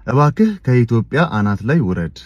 እባክህ ከኢትዮጵያ አናት ላይ ውረድ።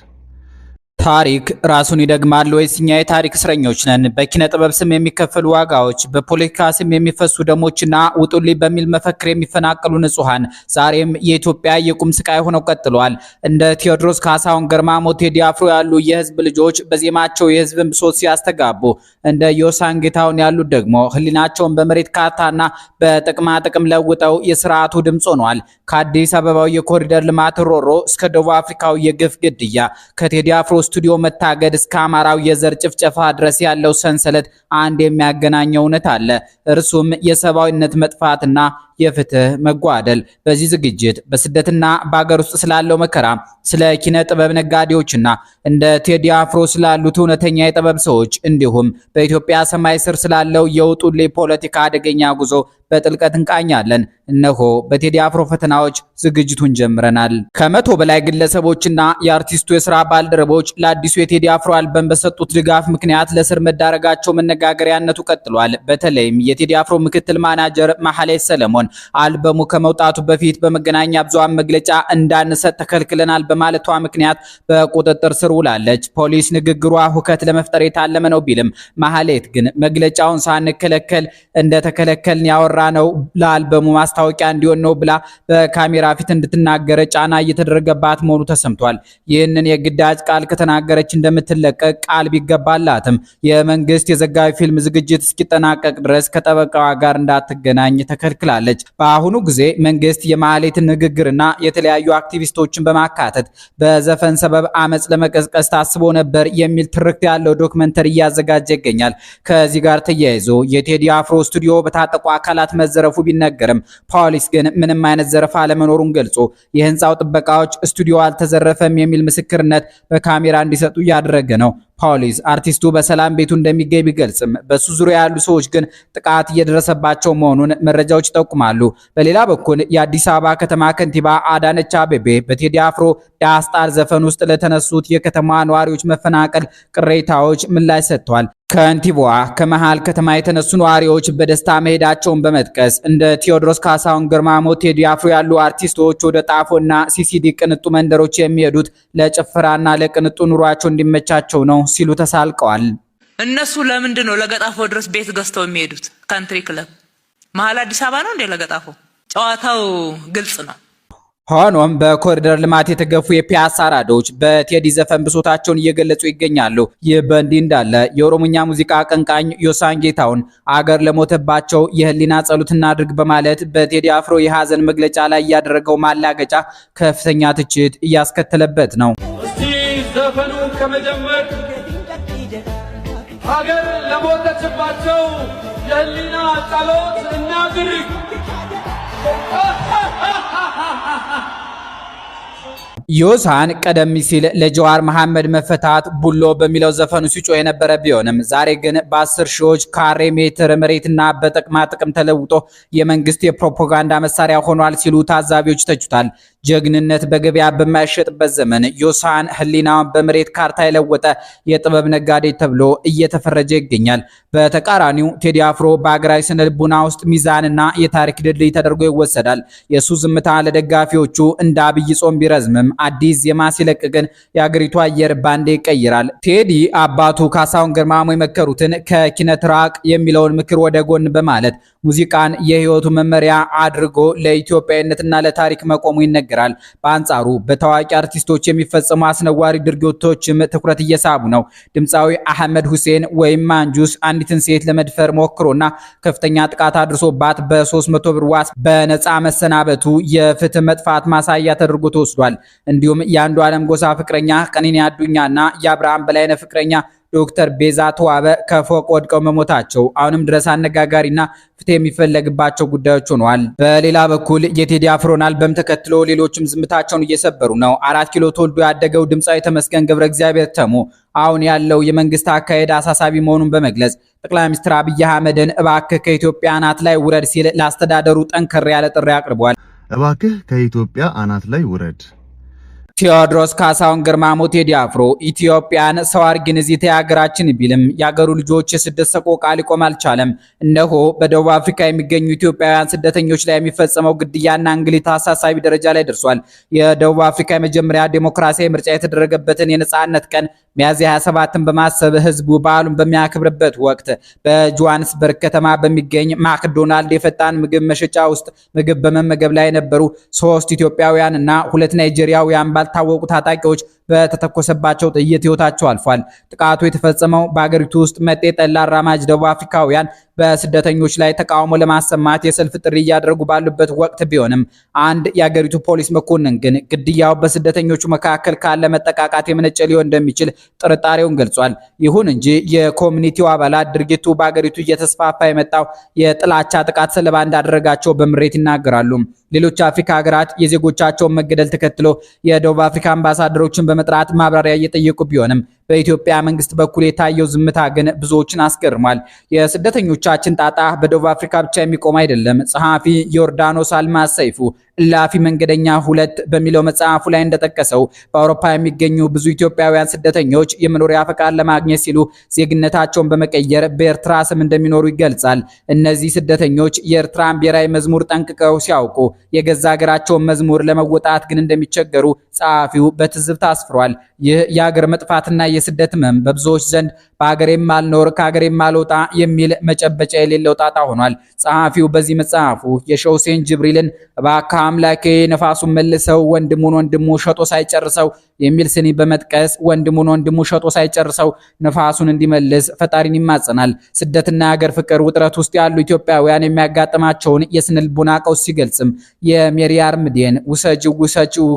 ታሪክ ራሱን ይደግማል ወይስ እኛ የታሪክ እስረኞች ነን? በኪነ ጥበብ ስም የሚከፈሉ ዋጋዎች፣ በፖለቲካ ስም የሚፈሱ ደሞችና ውጡልኝ በሚል መፈክር የሚፈናቀሉ ንጹሃን ዛሬም የኢትዮጵያ የቁም ስቃይ ሆነው ቀጥለዋል። እንደ ቴዎድሮስ ካሳሁን፣ ገርማሞ፣ ቴዲ አፍሮ ያሉ የህዝብ ልጆች በዜማቸው የህዝብን ብሶት ሲያስተጋቡ፣ እንደ ዮሳን ጌታሁን ያሉት ደግሞ ህሊናቸውን በመሬት ካርታና በጥቅማ ጥቅም ለውጠው የስርዓቱ ድምፅ ሆነዋል። ከአዲስ አበባው የኮሪደር ልማት ሮሮ እስከ ደቡብ አፍሪካው የግፍ ግድያ፣ ከቴዲ አፍሮ ስቱዲዮ መታገድ እስከ አማራው የዘር ጭፍጨፋ ድረስ ያለው ሰንሰለት አንድ የሚያገናኘው እውነት አለ። እርሱም የሰብአዊነት መጥፋትና የፍትህ መጓደል። በዚህ ዝግጅት በስደትና በአገር ውስጥ ስላለው መከራ፣ ስለ ኪነ ጥበብ ነጋዴዎችና እንደ ቴዲ አፍሮ ስላሉት እውነተኛ የጥበብ ሰዎች እንዲሁም በኢትዮጵያ ሰማይ ስር ስላለው የውጡልኝ ፖለቲካ አደገኛ ጉዞ በጥልቀት እንቃኛለን። እነሆ በቴዲ አፍሮ ፈተናዎች ዝግጅቱን ጀምረናል። ከመቶ በላይ ግለሰቦችና የአርቲስቱ የሥራ ባልደረቦች ለአዲሱ የቴዲ አፍሮ አልበም በሰጡት ድጋፍ ምክንያት ለእስር መዳረጋቸው መነጋገሪያነቱ ቀጥሏል። በተለይም የቴዲ አፍሮ ምክትል ማናጀር ማህሌት ሰለሞን አልበሙ ከመውጣቱ በፊት በመገናኛ ብዙሃን መግለጫ እንዳንሰጥ ተከልክለናል በማለቷ ምክንያት በቁጥጥር ስር ውላለች። ፖሊስ ንግግሯ ሁከት ለመፍጠር የታለመ ነው ቢልም ማህሌት ግን መግለጫውን ሳንከለከል እንደተከለከልን ያወራነው ለአልበሙ ማስታወቂያ እንዲሆን ነው ብላ በካሜራ ፊት እንድትናገር ጫና እየተደረገባት መሆኑ ተሰምቷል። ይህንን የግዳጅ ቃል ከተናገረች እንደምትለቀቅ ቃል ቢገባላትም የመንግስት የዘጋቢ ፊልም ዝግጅት እስኪጠናቀቅ ድረስ ከጠበቃዋ ጋር እንዳትገናኝ ተከልክላለች። በአሁኑ ጊዜ መንግስት የማህሌትን ንግግርና የተለያዩ አክቲቪስቶችን በማካተት በዘፈን ሰበብ አመጽ ለመቀስቀስ ታስቦ ነበር የሚል ትርክት ያለው ዶክመንተሪ እያዘጋጀ ይገኛል። ከዚህ ጋር ተያይዞ የቴዲ አፍሮ ስቱዲዮ በታጠቁ አካላት መዘረፉ ቢነገርም ፖሊስ ግን ምንም አይነት ዘረፋ አለመኖሩን ገልጾ የህንፃው ጥበቃዎች ስቱዲዮ አልተዘረፈም የሚል ምስክርነት በካሜራ እንዲሰጡ እያደረገ ነው። ፖሊስ አርቲስቱ በሰላም ቤቱ እንደሚገኝ ቢገልጽም በሱ ዙሪያ ያሉ ሰዎች ግን ጥቃት እየደረሰባቸው መሆኑን መረጃዎች ይጠቁማሉ። በሌላ በኩል የአዲስ አበባ ከተማ ከንቲባ አዳነች አቤቤ በቴዲ አፍሮ ዳስጣር ዘፈን ውስጥ ለተነሱት የከተማ ነዋሪዎች መፈናቀል ቅሬታዎች ምላሽ ሰጥተዋል። ከንቲባዋ ከመሃል ከተማ የተነሱ ነዋሪዎች በደስታ መሄዳቸውን በመጥቀስ እንደ ቴዎድሮስ ካሳሁን፣ ገርማሞ፣ ቴዲ አፍሮ ያሉ አርቲስቶች ወደ ጣፎና ሲሲዲ ቅንጡ መንደሮች የሚሄዱት ለጭፈራና ለቅንጡ ኑሯቸው እንዲመቻቸው ነው ሲሉ ተሳልቀዋል። እነሱ ለምንድን ነው ለገጣፎ ድረስ ቤት ገዝተው የሚሄዱት? ካንትሪ ክለብ መሃል አዲስ አበባ ነው እንዴ ለገጣፎ? ጨዋታው ግልጽ ነው። ሆኖም በኮሪደር ልማት የተገፉ የፒያሳ አራዶች በቴዲ ዘፈን ብሶታቸውን እየገለጹ ይገኛሉ። ይህ በእንዲህ እንዳለ የኦሮሞኛ ሙዚቃ አቀንቃኝ ዮሳን ጌታሁን አገር ለሞተባቸው የህሊና ጸሎት እናድርግ በማለት በቴዲ አፍሮ የሀዘን መግለጫ ላይ ያደረገው ማላገጫ ከፍተኛ ትችት እያስከተለበት ነው። እስቲ ዘፈኑ ከመጀመር ሀገር ለሞተችባቸው የህሊና ጸሎት እናድርግ። ዮሳን ቀደም ሲል ለጀዋር መሐመድ መፈታት ቡሎ በሚለው ዘፈኑ ሲጮህ የነበረ ቢሆንም ዛሬ ግን በ10 ሺዎች ካሬ ሜትር መሬትና በጥቅማ ጥቅም ተለውጦ የመንግስት የፕሮፓጋንዳ መሳሪያ ሆኗል ሲሉ ታዛቢዎች ተችቷል። ጀግንነት በገበያ በማይሸጥበት ዘመን ዮሳን ህሊናውን በመሬት ካርታ የለወጠ የጥበብ ነጋዴ ተብሎ እየተፈረጀ ይገኛል። በተቃራኒው ቴዲ አፍሮ በአገራዊ ስነ ልቡና ውስጥ ሚዛንና የታሪክ ድልድይ ተደርጎ ይወሰዳል። የሱ ዝምታ ለደጋፊዎቹ እንደ አብይ ጾም ቢረዝምም አዲስ ዜማ ሲለቅ ግን የአገሪቱ አየር ባንዴ ይቀይራል። ቴዲ አባቱ ካሳሁን ገርማሞ የመከሩትን ከኪነት ራቅ የሚለውን ምክር ወደ ጎን በማለት ሙዚቃን የህይወቱ መመሪያ አድርጎ ለኢትዮጵያዊነትና ለታሪክ መቆሙ ይነገራል። በአንጻሩ በታዋቂ አርቲስቶች የሚፈጸሙ አስነዋሪ ድርጊቶችም ትኩረት እየሳቡ ነው። ድምፃዊ አህመድ ሁሴን ወይም ማንጁስ አንዲትን ሴት ለመድፈር ሞክሮና ከፍተኛ ጥቃት አድርሶባት በ300 ብር ዋስ በነፃ መሰናበቱ የፍትህ መጥፋት ማሳያ ተደርጎ ተወስዷል። እንዲሁም የአንዱ ዓለም ጎሳ ፍቅረኛ ቀነኒ አዱኛና የአብርሃም በላይነህ ፍቅረኛ ዶክተር ቤዛ ተዋበ ከፎቅ ወድቀው መሞታቸው አሁንም ድረስ አነጋጋሪና ፍትህ የሚፈለግባቸው ጉዳዮች ሆነዋል። በሌላ በኩል የቴዲ አፍሮን አልበም ተከትሎ ሌሎችም ዝምታቸውን እየሰበሩ ነው። 4 ኪሎ ተወልዶ ያደገው ድምፃዊ ተመስገን ገብረ እግዚአብሔር ተሙ አሁን ያለው የመንግስት አካሄድ አሳሳቢ መሆኑን በመግለጽ ጠቅላይ ሚኒስትር አብይ አህመድን እባክህ ከኢትዮጵያ አናት ላይ ውረድ ሲል ለአስተዳደሩ ጠንከር ያለ ጥሪ አቅርቧል። እባክህ ከኢትዮጵያ አናት ላይ ውረድ። ቴዎድሮስ ካሳሁን ግርማሞ ቴዲ አፍሮ ኢትዮጵያን ሰው አርጊን እዚህ ተያገራችን ቢልም ያገሩ ልጆች የስደት ሰቆቃ ሊቆም አልቻለም። እነሆ በደቡብ አፍሪካ የሚገኙ ኢትዮጵያውያን ስደተኞች ላይ የሚፈጸመው ግድያና እንግልት አሳሳቢ ደረጃ ላይ ደርሷል። የደቡብ አፍሪካ የመጀመሪያ ዴሞክራሲያዊ ምርጫ የተደረገበትን የነጻነት ቀን ሚያዝያ 27ን በማሰብ ህዝቡ በዓሉን በሚያከብርበት ወቅት በጆሃንስበርግ ከተማ በሚገኝ ማክዶናልድ የፈጣን ምግብ መሸጫ ውስጥ ምግብ በመመገብ ላይ የነበሩ 3 ኢትዮጵያውያን እና 2 ናይጄሪያውያን ባልታወቁ ታጣቂዎች በተተኮሰባቸው ጥይት ህይወታቸው አልፏል። ጥቃቱ የተፈጸመው በአገሪቱ ውስጥ መጤ ጠል አራማጅ ደቡብ አፍሪካውያን በስደተኞች ላይ ተቃውሞ ለማሰማት የሰልፍ ጥሪ እያደረጉ ባሉበት ወቅት ቢሆንም አንድ የአገሪቱ ፖሊስ መኮንን ግን ግድያው በስደተኞቹ መካከል ካለ መጠቃቃት የመነጨ ሊሆን እንደሚችል ጥርጣሬውን ገልጿል። ይሁን እንጂ የኮሚኒቲው አባላት ድርጊቱ በአገሪቱ እየተስፋፋ የመጣው የጥላቻ ጥቃት ሰለባ እንዳደረጋቸው በምሬት ይናገራሉ። ሌሎች አፍሪካ ሀገራት የዜጎቻቸውን መገደል ተከትሎ የደቡብ አፍሪካ አምባሳደሮችን በመጥራት ማብራሪያ እየጠየቁ ቢሆንም በኢትዮጵያ መንግስት በኩል የታየው ዝምታ ግን ብዙዎችን አስገርሟል። የስደተኞቻችን ጣጣ በደቡብ አፍሪካ ብቻ የሚቆም አይደለም። ጸሐፊ ዮርዳኖስ አልማዝ ሰይፉ እላፊ መንገደኛ 2 በሚለው መጽሐፉ ላይ እንደጠቀሰው በአውሮፓ የሚገኙ ብዙ ኢትዮጵያውያን ስደተኞች የመኖሪያ ፈቃድ ለማግኘት ሲሉ ዜግነታቸውን በመቀየር በኤርትራ ስም እንደሚኖሩ ይገልጻል። እነዚህ ስደተኞች የኤርትራን ብሔራዊ መዝሙር ጠንቅቀው ሲያውቁ የገዛ ሀገራቸውን መዝሙር ለመወጣት ግን እንደሚቸገሩ ጸሐፊው በትዝብት አስፍሯል። ይህ የሀገር መጥፋትና የስደት ህመም በብዙዎች ዘንድ በሀገሬም ማልኖር ከሀገሬም ማልወጣ የሚል መጨበጫ የሌለው ጣጣ ሆኗል። ጸሐፊው በዚህ መጽሐፉ የሼህ ሁሴን ጅብሪልን እባክህ አምላኬ ነፋሱን መልሰው ወንድሙን ወንድሙ ሸጦ ሳይጨርሰው የሚል ስኒ በመጥቀስ ወንድሙን ወንድሙ ሸጦ ሳይጨርሰው ነፋሱን እንዲመልስ ፈጣሪን ይማጸናል። ስደትና የሀገር ፍቅር ውጥረት ውስጥ ያሉ ኢትዮጵያውያን የሚያጋጥማቸውን የስነ ልቦና ቀውስ ሲገልጽም የሜሪ አርምዴን ውሰጂው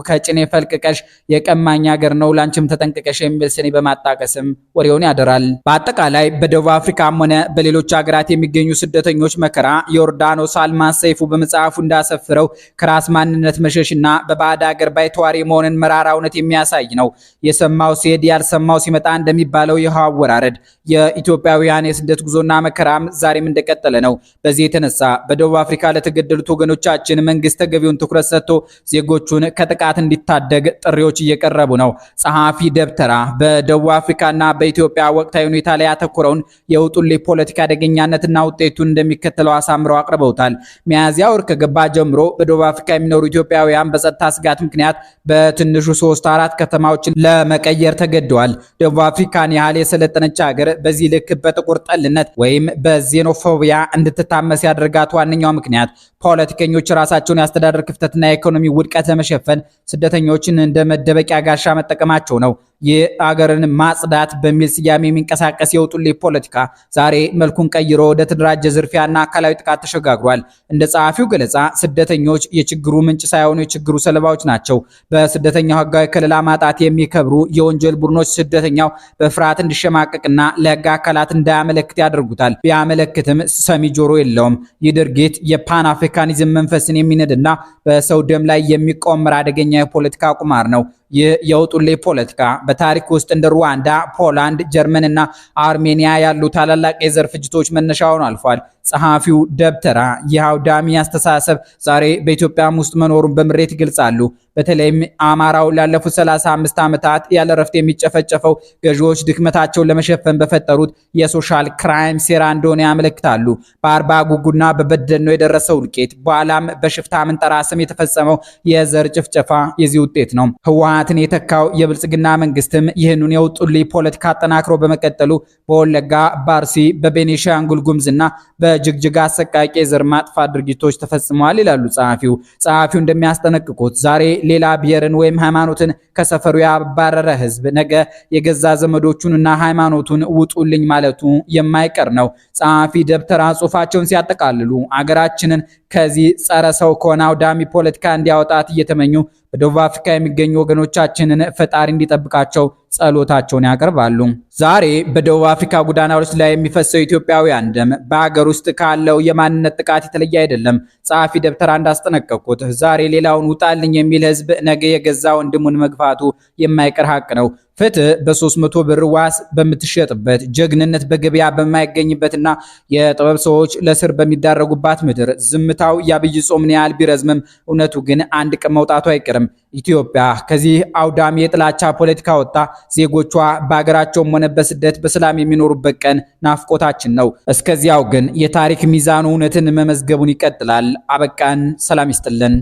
ከጭኔ ፈልቅቀሽ የቀማኝ ሀገር ነው ላንቺም ተጠንቅቀሽ የሚል ስኒ በማጣቀስም ወሬውን ያደራል። በአጠቃላይ በደቡብ አፍሪካም ሆነ በሌሎች ሀገራት የሚገኙ ስደተኞች መከራ ዮርዳኖስ አልማዝ ሰይፉ በመጽሐፉ እንዳሰፍረው ከራስ ማንነት መሸሽና በባዕድ ሀገር ባይተዋሪ መሆንን መራራ እውነት የሚያሳይ ነው። የሰማው ሲሄድ ያልሰማው ሲመጣ እንደሚባለው ይኸው አወራረድ የኢትዮጵያውያን የስደት ጉዞና መከራም ዛሬም እንደቀጠለ ነው። በዚህ የተነሳ በደቡብ አፍሪካ ለተገደሉት ወገኖቻችን መንግስት ተገቢውን ትኩረት ሰጥቶ ዜጎቹን ከጥቃት እንዲታደግ ጥሪዎች እየቀረቡ ነው። ጸሐፊ ደብተራ በደቡብ አፍሪካና በኢትዮጵያ ወቅታዊ ሁኔታ ላይ ያተኮረውን የውጡልኝ ፖለቲካ አደገኛነትና ውጤቱን እንደሚከተለው አሳምረው አቅርበውታል። ሚያዝያ ወር ከገባ ጀምሮ በደቡብ አፍሪካ የሚኖሩ ኢትዮጵያውያን በጸጥታ ስጋት ምክንያት በትንሹ 3-4 ከተማዎችን ለመቀየር ተገደዋል። ደቡብ አፍሪካን ያህል የሰለጠነች ሀገር በዚህ ልክ በጥቁር ጠልነት ወይም በዜኖፎቢያ እንድትታመስ ያደርጋት ዋነኛው ምክንያት ፖለቲከኞች ራሳቸውን ያስተዳደር ክፍተትና የኢኮኖሚ ውድቀት ለመሸፈን ስደተኞችን እንደ መደበቂያ ጋሻ መጠቀማቸው ነው። የአገርን ማጽዳት በሚል ስያሜ የሚንቀሳቀስ የውጡልኝ ፖለቲካ ዛሬ መልኩን ቀይሮ ወደ ተደራጀ ዝርፊያና አካላዊ ጥቃት ተሸጋግሯል። እንደ ጸሐፊው ገለጻ ስደተኞች የችግሩ ምንጭ ሳይሆኑ የችግሩ ሰለባዎች ናቸው። በስደተኛው ህጋዊ ከለላ ማጣት የሚከብሩ የወንጀል ቡድኖች ስደተኛው በፍርሃት እንዲሸማቀቅና ለህግ አካላት እንዳያመለክት ያደርጉታል። ቢያመለክትም ሰሚ ጆሮ የለውም። ይህ ድርጊት የፓን አፍሪካኒዝም መንፈስን የሚነድና በሰው ደም ላይ የሚቆመር አደገኛ የፖለቲካ ቁማር ነው። ይህ የውጡልኝ ፖለቲካ በታሪክ ውስጥ እንደ ሩዋንዳ፣ ፖላንድ፣ ጀርመን እና አርሜኒያ ያሉ ታላላቅ የዘር ፍጅቶች መነሻውን አልፏል። ጸሐፊው ደብተራ ይህ አውዳሚ አስተሳሰብ ዛሬ በኢትዮጵያም ውስጥ መኖሩን በምሬት ይገልጻሉ። በተለይም አማራው ላለፉት 35 ዓመታት ያለ ረፍት የሚጨፈጨፈው ገዢዎች ድክመታቸውን ለመሸፈን በፈጠሩት የሶሻል ክራይም ሴራ እንደሆነ ያመለክታሉ። በአርባ ጉጉና በበደኖ የደረሰው እልቂት በኋላም በሽፍታ ምንጠራ ስም የተፈጸመው የዘር ጭፍጨፋ የዚህ ውጤት ነው። ህወሓትን የተካው የብልጽግና መንግስትም ይህንን የውጡልኝ ፖለቲካ አጠናክሮ በመቀጠሉ በወለጋ፣ በአርሲ፣ በቤኒሻንጉል ጉሙዝና በጅግጅጋ አሰቃቂ የዘር ማጥፋት ድርጊቶች ተፈጽመዋል ይላሉ ጸሐፊው። ጸሐፊው እንደሚያስጠነቅቁት ዛሬ ሌላ ብሔርን ወይም ሃይማኖትን ከሰፈሩ ያባረረ ህዝብ ነገ የገዛ ዘመዶቹንና ሃይማኖቱን ውጡልኝ ማለቱ የማይቀር ነው። ጸሐፊ ደብተራ ጽሑፋቸውን ሲያጠቃልሉ አገራችንን ከዚህ ጸረ ሰው ከሆነ አውዳሚ ፖለቲካ እንዲያወጣት እየተመኙ በደቡብ አፍሪካ የሚገኙ ወገኖቻችንን ፈጣሪ እንዲጠብቃቸው ጸሎታቸውን ያቀርባሉ። ዛሬ በደቡብ አፍሪካ ጎዳናዎች ላይ የሚፈሰው ኢትዮጵያውያን ደም በሀገር ውስጥ ካለው የማንነት ጥቃት የተለየ አይደለም። ጸሐፊ ደብተራ እንዳስጠነቀቁት ዛሬ ሌላውን ውጣልኝ የሚል ህዝብ ነገ የገዛ ወንድሙን መግፋቱ የማይቀር ሀቅ ነው። ፍትህ በ300 ብር ዋስ በምትሸጥበት ጀግንነት በገበያ በማይገኝበትና የጥበብ ሰዎች ለስር በሚዳረጉባት ምድር ዝምታው የአብይ ጾምን ያህል ቢረዝምም እውነቱ ግን አንድ ቀን መውጣቱ አይቀርም። ኢትዮጵያ ከዚህ አውዳሚ የጥላቻ ፖለቲካ ወጣ ዜጎቿ በአገራቸውም ሆነ በስደት በሰላም የሚኖሩበት ቀን ናፍቆታችን ነው። እስከዚያው ግን የታሪክ ሚዛኑ እውነትን መመዝገቡን ይቀጥላል። አበቃን። ሰላም ይስጥልን።